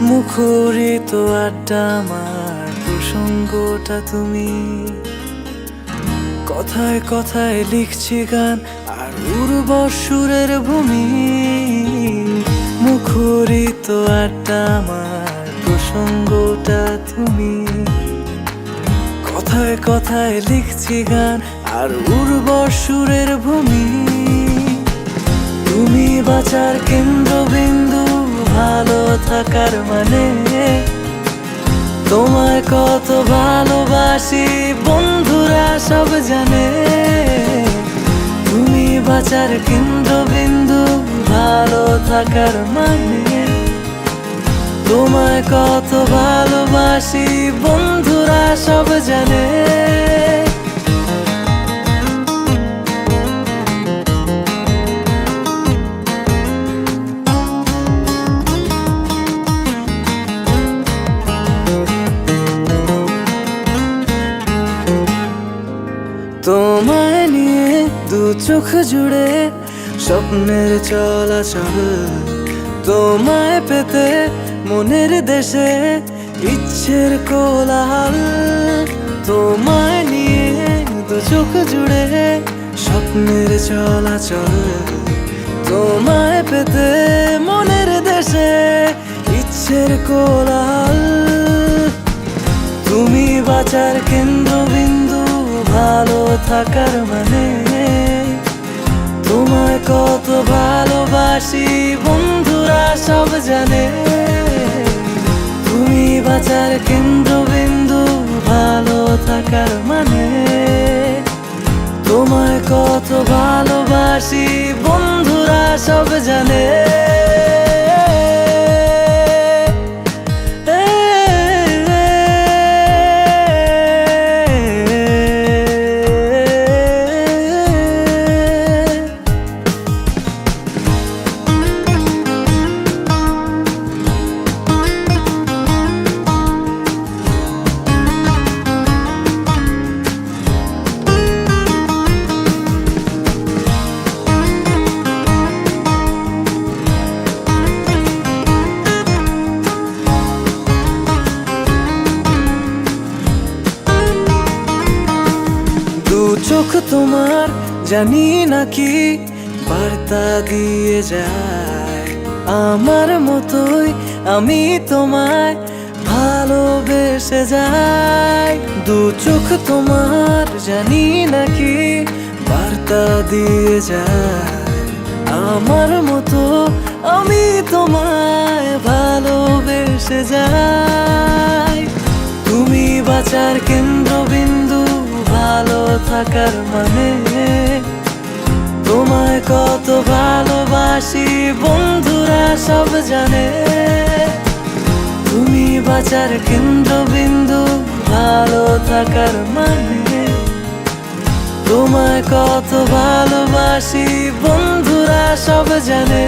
মুখরিত আড্ডা আমার প্রসঙ্গটা তুমি, কথায় কথায় লিখছি গান আর উর্বর সুরের ভূমি। মুখরিত আড্ডা আমার প্রসঙ্গটা তুমি, কথায় কথায় লিখছি গান আর উর্বর সুরের ভূমি। তুমি বাঁচার কেন্দ্রবিন্দু, ভালো থাকার মানে, তোমায় কত ভালোবাসি বন্ধুরা সব জানে। তুমি বাঁচার কেন্দ্রবিন্দু, ভালো থাকার মানে, তোমায় কত ভালোবাসি বন্ধুরা সব জানে। তোমায় নিয়ে দু চোখ জুড়ে স্বপ্নের চলাচল, তোমায় পেতে মনের দেশে ইচ্ছের কোলাহল। তোমায় নিয়ে দু চোখ জুড়ে স্বপ্নের চলাচল, তোমায় পেতে মনের দেশে ইচ্ছের কোলাহল। তুমি বাঁচার কেন্দ্রবিন্দু, ভালো থাকার মানে, তোমায় কত ভালোবাসি বন্ধুরা সব জানে। তুমি বাঁচার কেন্দ্রবিন্দু, ভালো থাকার মানে, তোমায় কত ভালোবাসি বন্ধুরা সব জানে। চোখ তোমার জানি নাকি বার্তা দিয়ে যায়, আমার মতোই আমি তোমায় ভালোবেসে যাই। দু চোখ তোমার জানি নাকি বার্তা দিয়ে যায়, আমার মতো আমি তোমায় ভালোবেসে যাই। তুমি বাঁচার কেন্দ্রবিন্দু, ভালো থাকার মানে, তোমায় কত ভালোবাসি বন্ধুরা সব জানে। তুমি বাঁচার কেন্দ্রবিন্দু, ভালো থাকার মানে, তোমায় কত ভালোবাসি বন্ধুরা সব জানে।